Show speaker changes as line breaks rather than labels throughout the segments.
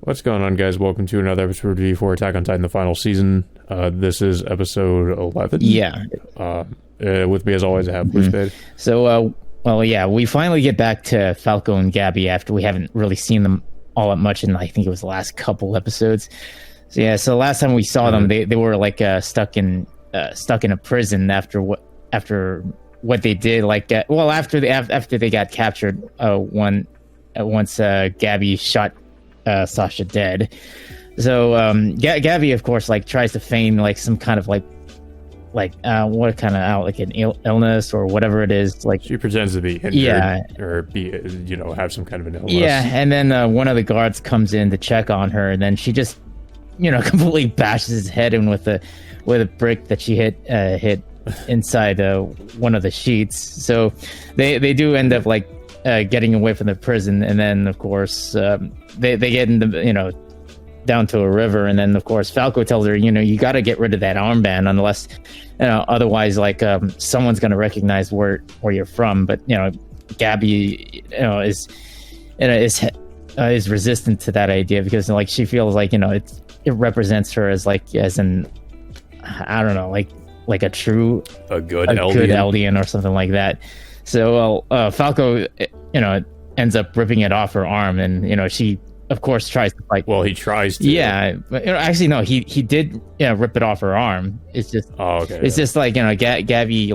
What's going on, guys? Welcome to another episode review for Attack on Titan, the final season. This is episode 11.
Yeah.
With me, as always, I have Blue Spade.
So, we finally get back to Falco and Gabby after we haven't really seen them all that much in, I think it was the last couple episodes. So last time we saw them, they were like stuck in a prison after what they did. After they got captured, once Gabby shot Sasha dead. So Gabby, of course, tries to feign some kind of what kind of an illness or whatever it is.
She pretends to be injured, or be have some kind of an illness.
Yeah, and then one of the guards comes in to check on her, and then she just completely bashes his head in with a brick that she hit inside one of the sheets. So they do end up getting away from the prison, and then of course they get into down to a river, and then of course Falco tells her you got to get rid of that armband unless otherwise someone's going to recognize where you're from. But Gabby is resistant to that idea because she feels it represents her as an I don't know a good Eldian or something like that. So Falco ends up ripping it off her arm, and she of course tries to fight.
Well, he tries to.
Yeah, but actually no, he did rip it off her arm. It's just it's just Gabby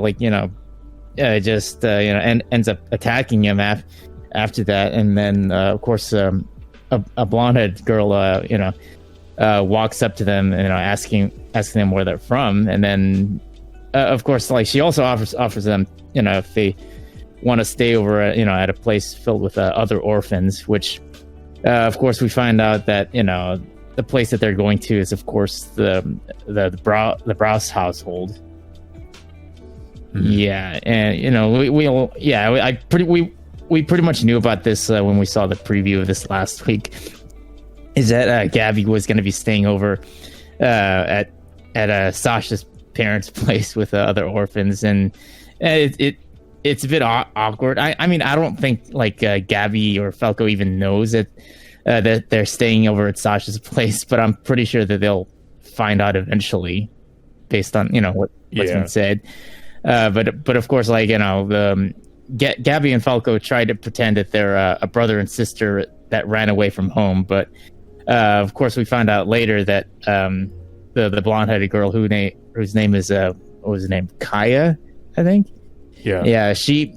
ends up attacking him after that, and then of course a blonde-haired girl walks up to them asking them where they're from, and then of course she also offers them if they want to stay over at a place filled with other orphans, which of course we find out that the place that they're going to is of course the Browse household. Yeah, and we pretty much knew about this when we saw the preview of this last week, is that Gabby was going to be staying over at Sasha's parents' place with other orphans, and it's a bit awkward. I mean, I don't think Gabby or Falco even knows that they're staying over at Sasha's place, but I'm pretty sure that they'll find out eventually, based on what's been said. But of course, Gabby and Falco try to pretend that they're a brother and sister that ran away from home, but of course we find out later that the blonde-headed girl whose name is what was her name, Kaya, I think. Yeah. She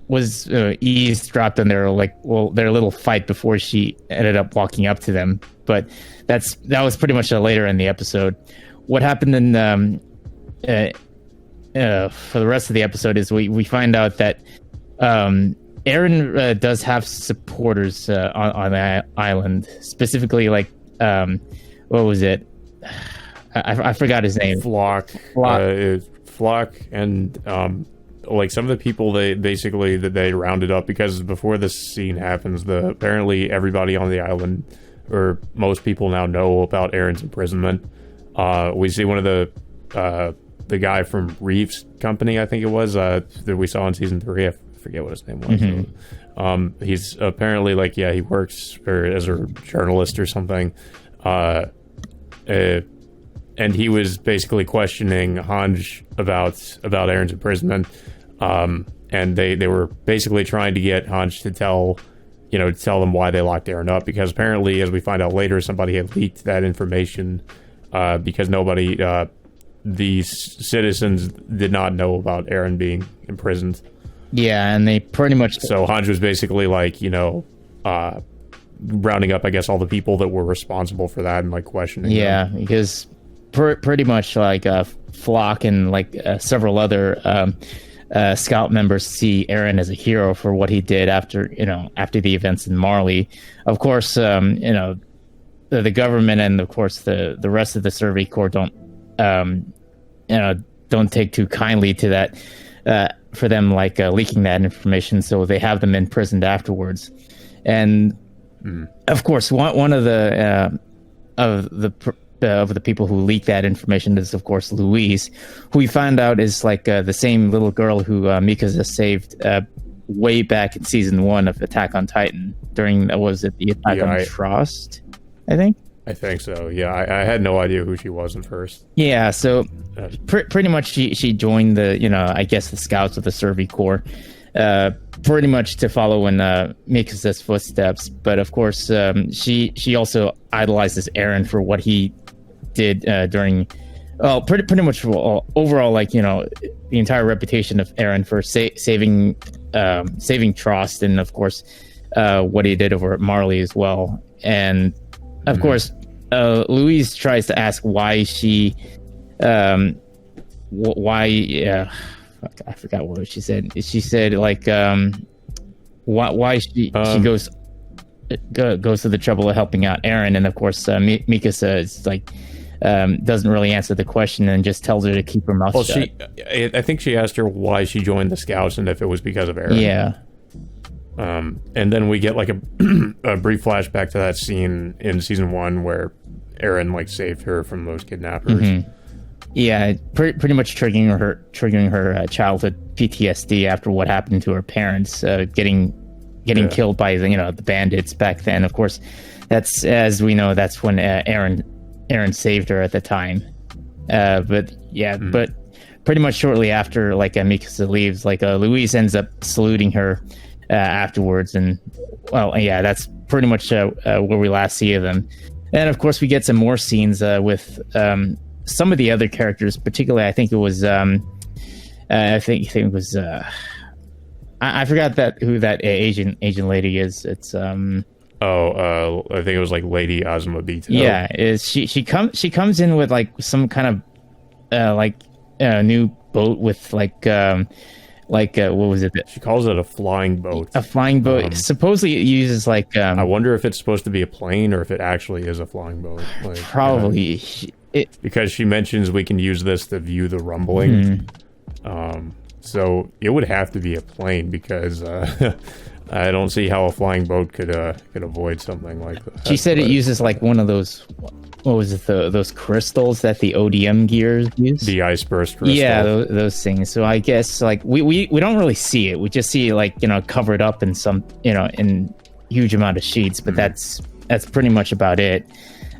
was eavesdropped on their little fight before she ended up walking up to them. But that was pretty much later in the episode. What happened in for the rest of the episode is we find out that Eren does have supporters on the island, specifically what was it? I forgot his name.
Flock, and some of the people they rounded up, because before this scene happens, apparently everybody on the island, or most people now, know about Eren's imprisonment. We see one of the guy from Reeves' company, I think it was, that we saw in season 3. I forget what his name was. Mm-hmm. He's apparently he works as a journalist or something. And he was basically questioning Hange about Eren's imprisonment, and they were basically trying to get Hange to tell them why they locked Eren up, because apparently, as we find out later, somebody had leaked that information, because these citizens did not know about Eren being imprisoned.
Yeah, and they pretty much...
So Hange was basically rounding up, I guess, all the people that were responsible for that and questioning them.
Because pretty much Flock and several other scout members see Eren as a hero for what he did after the events in Marley. Of course, the government and of course the rest of the Survey Corps don't take too kindly to that, for them leaking that information, so they have them imprisoned afterwards. And of course, one of the people who leaked that information is of course Louise, who we find out is the same little girl who Mikasa saved way back in season 1 of Attack on Titan during was it the Attack on Frost, I think.
I think so. Yeah, I had no idea who she was at first.
Yeah, so pretty much she joined the, I guess the scouts of the Survey Corps, pretty much to follow in Mikasa's footsteps. But of course, she also idolizes Eren for what he did during, well, pretty much overall, like, the entire reputation of Eren for saving Trost, and of course, what he did over at Marley as well. And of course, Louise tries to ask why she, I forgot what she said. She said like, why she goes to the trouble of helping out Eren, and of course, Mikasa is like, doesn't really answer the question and just tells her to keep her mouth shut.
I think she asked her why she joined the Scouts and if it was because of Eren.
Yeah.
And then we get like a brief flashback to that scene in season 1 where Eren like saved her from those kidnappers.
Mm-hmm. Yeah, pretty much triggering her childhood PTSD after what happened to her parents, getting killed by the bandits back then. Of course, that's, as we know, that's when Eren saved her at the time. But pretty much shortly after, like, Mikasa leaves, like, Louise ends up saluting her afterwards, and that's pretty much where we last see of them. And of course, we get some more scenes with some of the other characters, particularly I think it was I forgot who that Asian lady is. It's I think
it was like Lady Azuma Bito.
Yeah, she comes in with like some kind of new boat with like what was it?
She calls it a flying boat.
A flying boat. Supposedly it uses like...
I wonder if it's supposed to be a plane or if it actually is a flying boat. Like,
probably.
Because she mentions we can use this to view the rumbling. So it would have to be a plane because I don't see how a flying boat could avoid something like that.
She said it uses like one of those... What was it? Those crystals that the ODM gears use?
The ice burst crystal.
Yeah, those things. So I guess like we don't really see it. We just see it like covered up in some in huge amount of sheets. But that's pretty much about it.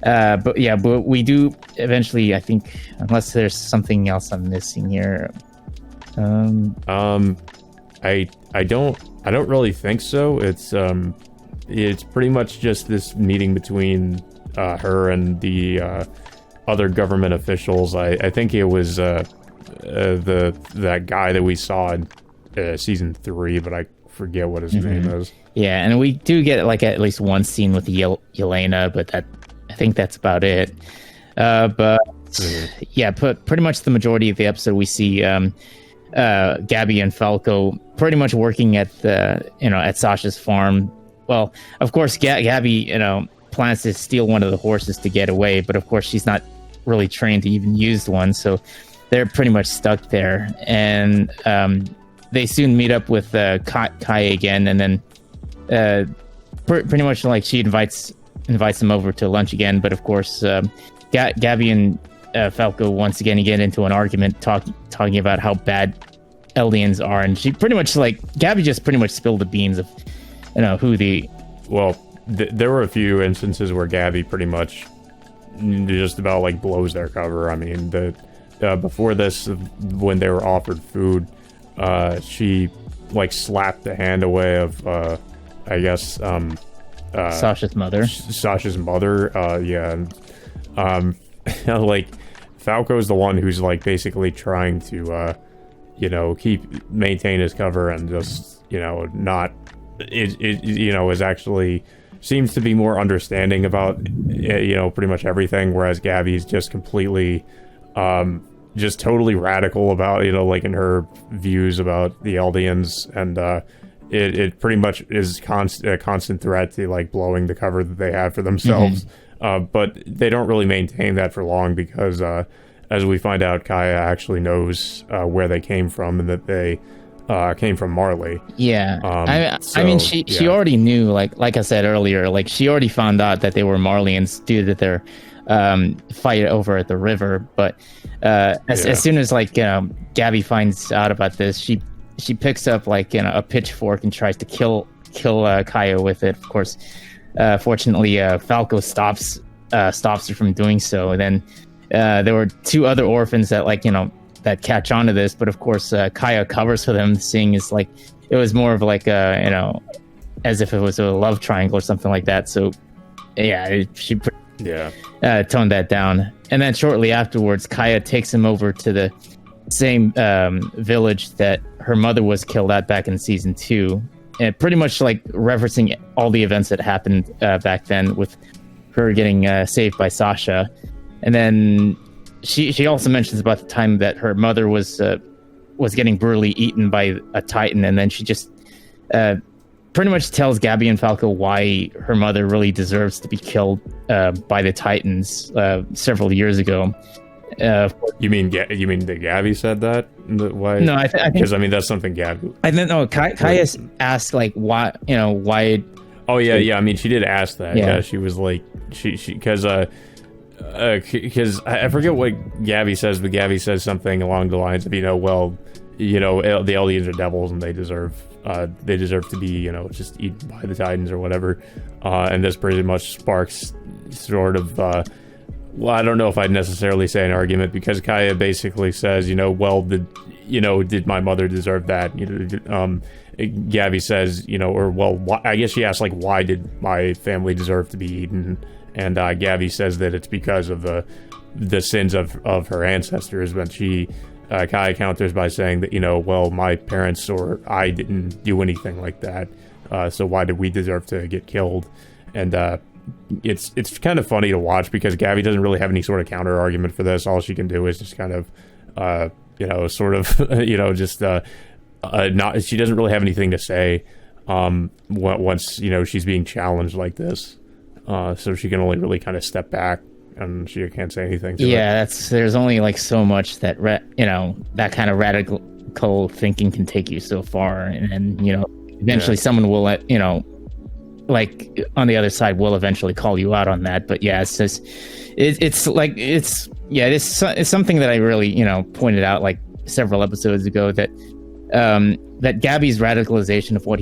But we do eventually. I think unless there's something else I'm missing here.
I don't really think so. It's pretty much just this meeting between her and the other government officials. I think it was that guy that we saw in season 3, but I forget what his name is. Yeah,
and we do get like at least one scene with Yelena, but I think that's about it. Pretty much the majority of the episode we see Gabby and Falco pretty much working at at Sasha's farm. Well, of course, Gabby plans to steal one of the horses to get away, but of course she's not really trained to even use one, so they're pretty much stuck there. And they soon meet up with Kai again, and then pretty much like she invites them over to lunch again. But of course, Gabby and Falco once again get into an argument, talking about how bad Eldians are, and she pretty much Gabby just pretty much spilled the beans of who the
there were a few instances where Gabby pretty much just about like blows their cover. I mean, before this, when they were offered food, she like slapped the hand away of I guess
Sasha's mother.
Like Falco's the one who's like basically trying to maintain his cover and just not is actually seems to be more understanding about pretty much everything, whereas Gabby's just completely just totally radical about like in her views about the Eldians, and it pretty much is a constant threat to like blowing the cover that they have for themselves. But they don't really maintain that for long because as we find out, Kaya actually knows where they came from and that they came from Marley.
Yeah. I mean, she already knew, like I said earlier, like she already found out that they were Marleyans due to their fight over at the river. But as soon as Gabby finds out about this, she she picks up like a pitchfork and tries to kill Kaya with it. Of course, fortunately, Falco stops her from doing so. And then there were two other orphans that that catch on to this, but of course Kaya covers for them, seeing as like it was more of like as if it was a love triangle or something like that. So yeah, she toned that down. And then shortly afterwards, Kaya takes him over to the same village that her mother was killed at back in season 2, and pretty much like referencing all the events that happened back then, with her getting saved by Sasha. And then she also mentions about the time that her mother was getting brutally eaten by a Titan, and then she just pretty much tells Gabby and Falco why her mother really deserves to be killed by the Titans several years ago.
You mean that Gabby said that? Why?
No, I think
because that's something Gabby.
I think no. Kaya asked like why why.
Oh yeah. I mean, she did ask that.
Yeah,
she was like she because I forget what Gabby says, but Gabby says something along the lines of the Eldians are devils and they deserve to be just eaten by the Titans or whatever, and this pretty much sparks sort of well, I don't know if I'd necessarily say an argument, because Kaya basically says, did my mother deserve that? Gabby says, I guess she asked, like, why did my family deserve to be eaten? And Gabby says that it's because of the sins of her ancestors. But Kaya counters by saying that, my parents or I didn't do anything like that. So why did we deserve to get killed? And it's kind of funny to watch, because Gabby doesn't really have any sort of counter argument for this. All she can do is just kind of, not. She doesn't really have anything to say once she's being challenged like this. So she can only really kind of step back, and she can't say anything to it.
There's only like so much that that kind of radical thinking can take you so far, and eventually someone will like on the other side will eventually call you out on that. But yeah, it's just it's something that I really pointed out like several episodes ago, that that Gabby's radicalization of what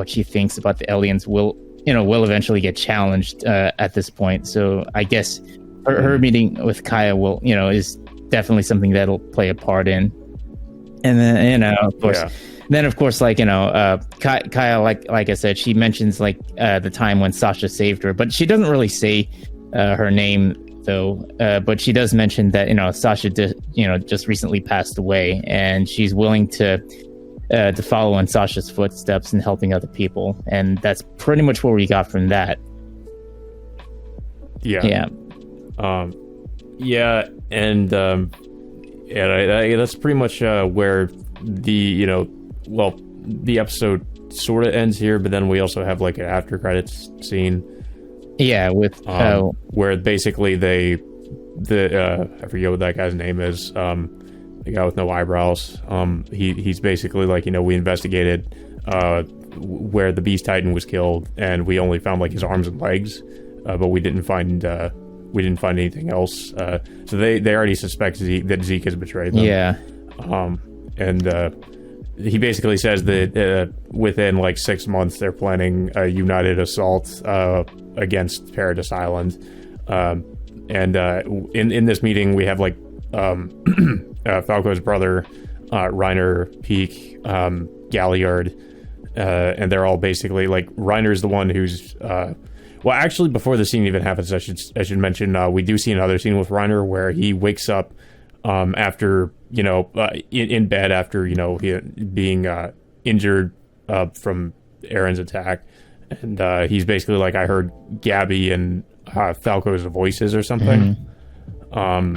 she thinks about the Eldians will eventually get challenged at this point. So I guess her meeting with Kaya will is definitely something that'll play a part in. And then of course. Yeah. Then, of course, like, Kaya, like I said, she mentions, like, the time when Sasha saved her. But she doesn't really say her name, though. But she does mention that, Sasha, just recently passed away. And she's willing to follow in Sasha's footsteps and helping other people. And that's pretty much what we got from that.
Yeah.
Yeah.
And that's pretty much where the episode sort of ends here, but then we also have like an after credits scene.
Yeah, with
where basically I forget what that guy's name is. The guy with no eyebrows. He's basically like, we investigated where the Beast Titan was killed, and we only found like his arms and legs, but we didn't find anything else. So they already suspect that Zeke has betrayed them.
Yeah.
And he basically says that within like 6 months they're planning a united assault against Paradise Island. And in this meeting we have like Falco's brother, Reiner, Peak, Galliard, and they're all basically like, Reiner's the one who's well, actually, before the scene even happens, I should mention we do see another scene with Reiner where he wakes up after in bed after he being injured from Eren's attack, and he's basically like, I heard Gabby and Falco's voices or something. Mm-hmm.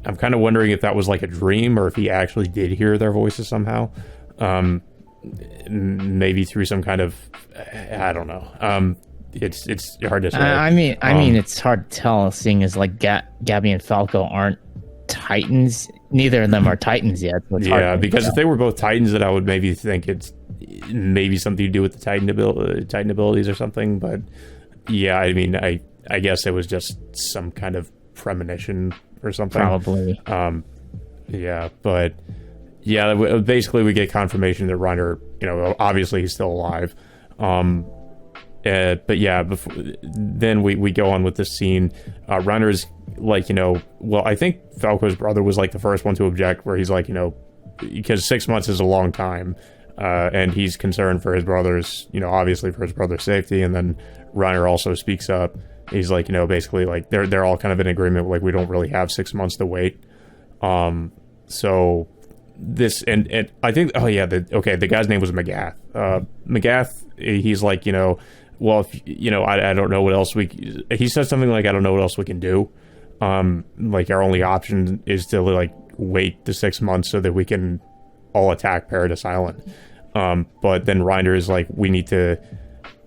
I'm kind of wondering if that was like a dream, or if he actually did hear their voices somehow. Maybe through some kind of, I don't know. It's hard to say.
I mean, it's hard to tell, seeing as like Gabby and Falco aren't Titans. Neither of them are Titans yet. So
yeah, because if they were both Titans, then I would maybe think it's maybe something to do with the Titan abilities or something. But yeah, I mean, I guess it was just some kind of premonition or something.
Probably.
Yeah, but Yeah, basically we get confirmation that Reiner, obviously he's still alive. But yeah, then we go on with this scene. Reiner's like, well, I think Falco's brother was like the first one to object, where he's like, because 6 months is a long time, and he's concerned for his brother's, obviously for his brother's safety. And then Reiner also speaks up. He's like, basically like they're all kind of in agreement, like we don't really have 6 months to wait. So this and I think, the guy's name was Magath. Magath, he's like, well, if, I don't know what else he said something like, I don't know what else we can do. Like our only option is to like wait the 6 months so that we can all attack Paradise Island. But then Reiner is like, we need to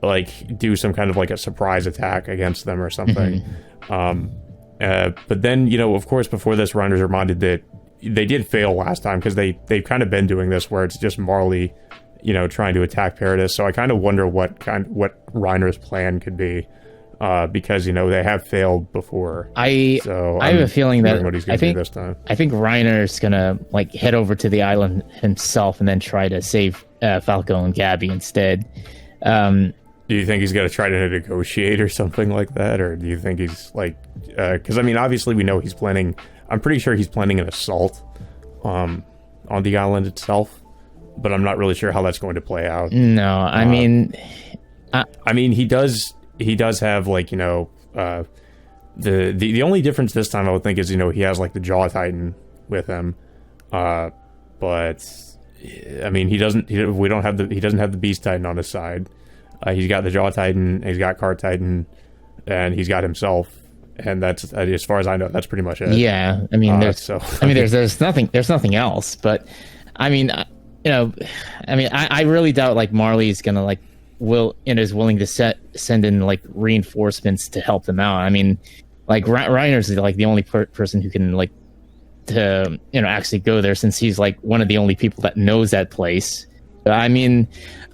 like do some kind of like a surprise attack against them or something. But then, of course, before this, Reiner's reminded that they did fail last time, because they've kind of been doing this where it's just Marley, trying to attack Paradis. So I kind of wonder what Reiner's plan could be, because they have failed before. I
have a feeling that
what he's gonna do this time.
I think Reiner's gonna like head over to the island himself and then try to save Falco and Gabby instead.
Do you think he's going to try to negotiate or something like that? Or do you think he's like, because I mean, obviously we know he's planning, I'm pretty sure he's planning an assault on the island itself, but I'm not really sure how that's going to play out.
No, I mean,
he does have like, the only difference this time I would think is, he has like the Jaw Titan with him. But I mean, he doesn't have the Beast Titan on his side. He's got the Jaw Titan, he's got Cart Titan, and he's got himself, and that's, as far as I know, that's pretty much it.
Yeah, I mean, there's nothing else. But I mean, I really doubt like Marley's gonna like is willing to send in like reinforcements to help them out. I mean, like Reiner's like the only person who can like to actually go there, since he's like one of the only people that knows that place. I mean,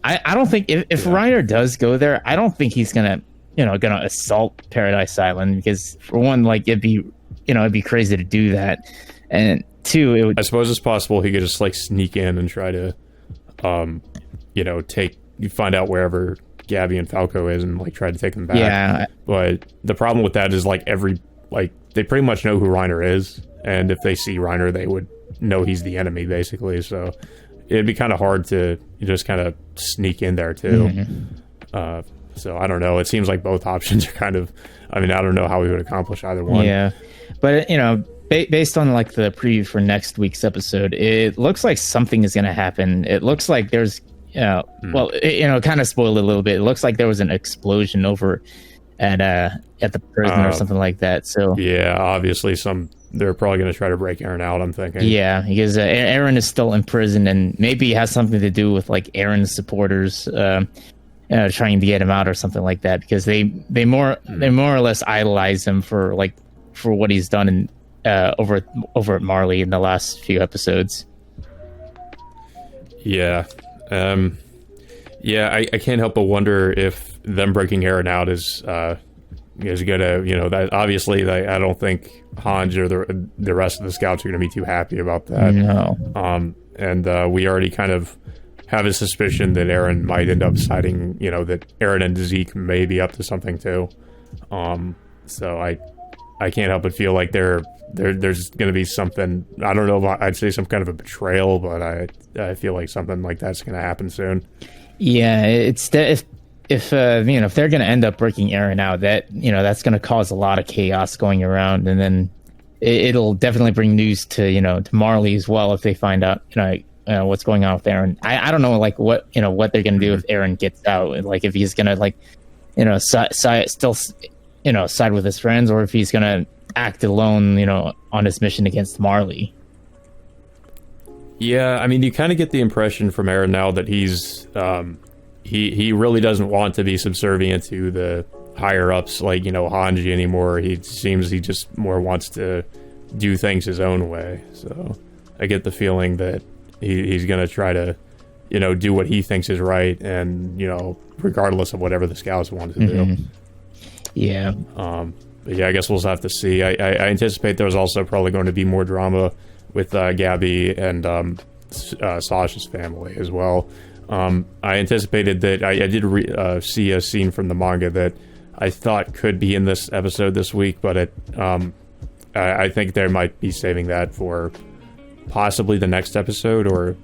I don't think if Reiner does go there, I don't think he's gonna assault Paradise Island, because for one, like it'd be crazy to do that, and two,
I suppose it's possible he could just like sneak in and try to, find out wherever Gabby and Falco is and like try to take them back.
Yeah.
But the problem with that is like they pretty much know who Reiner is, and if they see Reiner, they would know he's the enemy basically. So it'd be kind of hard to just kind of sneak in there too. So I don't know. It seems like both options are kind of, I don't know how we would accomplish either one.
Yeah. But, based on like the preview for next week's episode, it looks like something is going to happen. It looks like there's, kind of spoiled a little bit. It looks like there was an explosion over at the prison or something like that. So
yeah, obviously they're probably going to try to break Eren out, I'm thinking.
Yeah, because Eren is still in prison, and maybe it has something to do with like Eren's supporters trying to get him out or something like that, because they more or less idolize him for what he's done over at Marley in the last few episodes.
Yeah. I can't help but wonder if them breaking Eren out is gonna, that obviously, I don't think Hange or the rest of the scouts are gonna be too happy about that.
No.
And we already kind of have a suspicion that Eren might end up siding, that Eren and Zeke may be up to something too. So I can't help but feel like there's gonna be something. I don't know if I'd say some kind of a betrayal, but I feel like something like that's gonna happen soon.
Yeah, it's if they're going to end up breaking Eren out, that's going to cause a lot of chaos going around, and then it'll definitely bring news to Marley as well if they find out what's going on with Eren. I don't know like what they're going to do if Eren gets out, like if he's going to side with his friends, or if he's going to act alone on his mission against Marley.
Yeah, you kind of get the impression from Eren now that he's he really doesn't want to be subservient to the higher ups like Hanji anymore. He just more wants to do things his own way. So I get the feeling that he's gonna try to do what he thinks is right, and regardless of whatever the scouts want to do.
Yeah.
But yeah, I guess we'll have to see. I anticipate there's also probably going to be more drama with Gabby and Sasha's family as well. I anticipated that I did see a scene from the manga that I thought could be in this episode this week, but I think they might be saving that for possibly the next episode or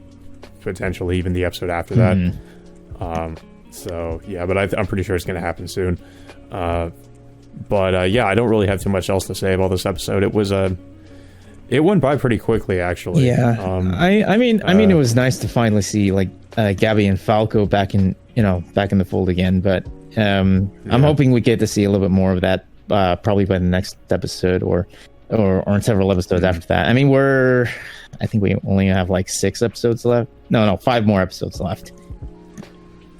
potentially even the episode after that. So yeah, but I'm pretty sure it's going to happen soon. But yeah, I don't really have too much else to say about this episode. It went by pretty quickly, actually.
Yeah. I mean, it was nice to finally see like Gabby and Falco back in the fold again. But I'm hoping we get to see a little bit more of that probably by the next episode or in several episodes after that. I mean, I think we only have like 6 episodes left. No, 5 more episodes left.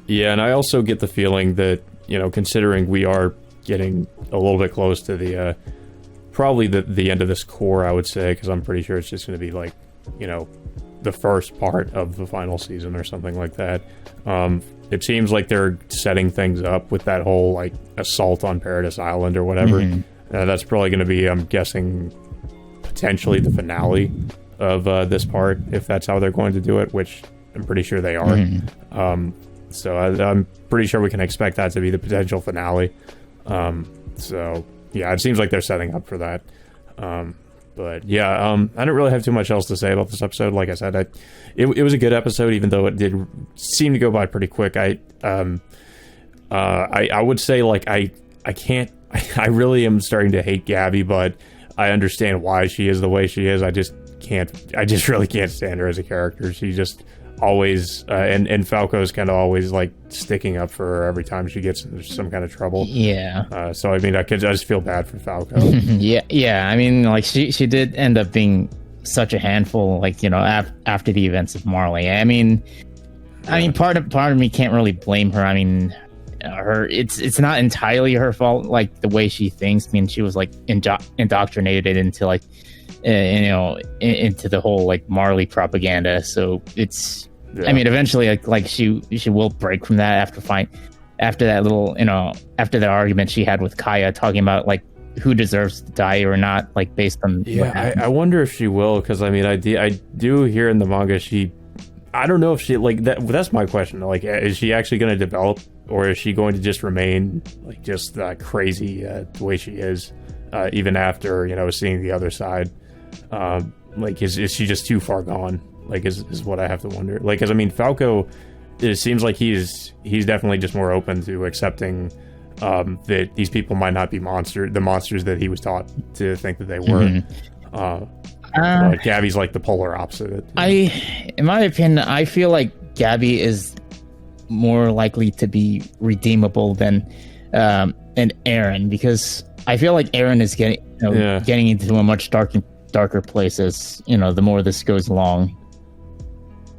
Yeah, and I also get the feeling that, considering we are getting a little bit close to the probably the end of this core, I would say, because I'm pretty sure it's just going to be like, the first part of the final season or something like that. It seems like they're setting things up with that whole like assault on Paradise Island or whatever. That's probably going to be, I'm guessing, potentially the finale of this part, if that's how they're going to do it, which I'm pretty sure they are. So I'm pretty sure we can expect that to be the potential finale. So yeah, it seems like they're setting up for that. But yeah, I don't really have too much else to say about this episode. Like I said, it was a good episode, even though it did seem to go by pretty quick. I would say, like, I can't. I really am starting to hate Gabby, but I understand why she is the way she is. I just really can't stand her as a character. She just always and Falco's kind of always like sticking up for her every time she gets into some kind of trouble.
Yeah.
So I mean, I just feel bad for Falco.
yeah. I mean, like she did end up being such a handful, like, after the events of Marley. I mean, part of me can't really blame her. I mean, it's not entirely her fault, like the way she thinks. I mean, she was like indoctrinated into like into the whole like Marley propaganda. So it's, I mean, eventually like she will break from that after that little, after that argument she had with Kaya, talking about like who deserves to die or not, like based on
I wonder if she will, because I mean, I do hear in the manga I don't know if she like that. That's my question. Like, is she actually going to develop, or is she going to just remain like just crazy the way she is, even after seeing the other side? Like, is she just too far gone? Like, is what I have to wonder. Like, because I mean, Falco, it seems like he's definitely just more open to accepting that these people might not be the monsters that he was taught to think that they were. But Gabby's like the polar opposite.
In my opinion, I feel like Gabby is more likely to be redeemable than Eren, because I feel like Eren is getting into a much darker place as the more this goes along.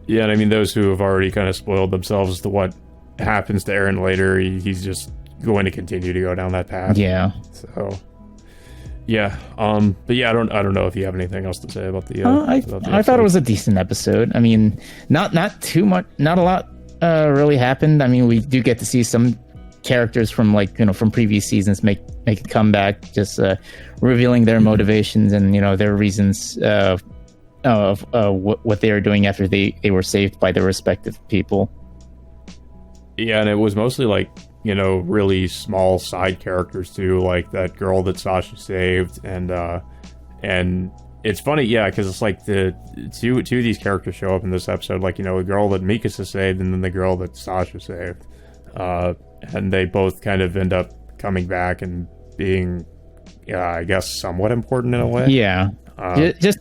Yeah, and I mean, those who have already kind of spoiled themselves as to what happens to Eren later, he's just going to continue to go down that path.
Yeah.
So. Yeah, but yeah, I don't know if you have anything else to say about the.
I thought it was a decent episode. I mean, not too much, not a lot really happened. I mean, we do get to see some characters from from previous seasons make a comeback, just revealing their motivations and their reasons of what they were doing after they were saved by their respective people.
Yeah, and it was mostly like really small side characters too, like that girl that Sasha saved, and it's funny, yeah, because it's like the two of these characters show up in this episode, like the girl that Mikasa saved and then the girl that Sasha saved, and they both kind of end up coming back and being, I guess, somewhat important in a way.
Yeah,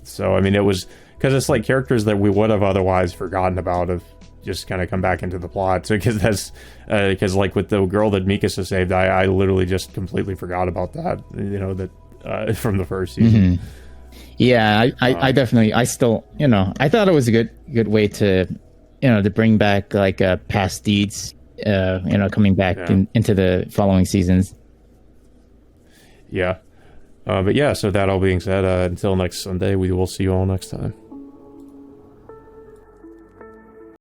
so I mean, it was because it's like characters that we would have otherwise forgotten about if just kind of come back into the plot. So because like with the girl that Mikasa saved, I literally just completely forgot about that, that from the first season.
Yeah, I definitely, I still, I thought it was a good way to, to bring back like past deeds, coming back into the following seasons.
Yeah. But yeah, so that all being said, until next Sunday, we will see you all next time.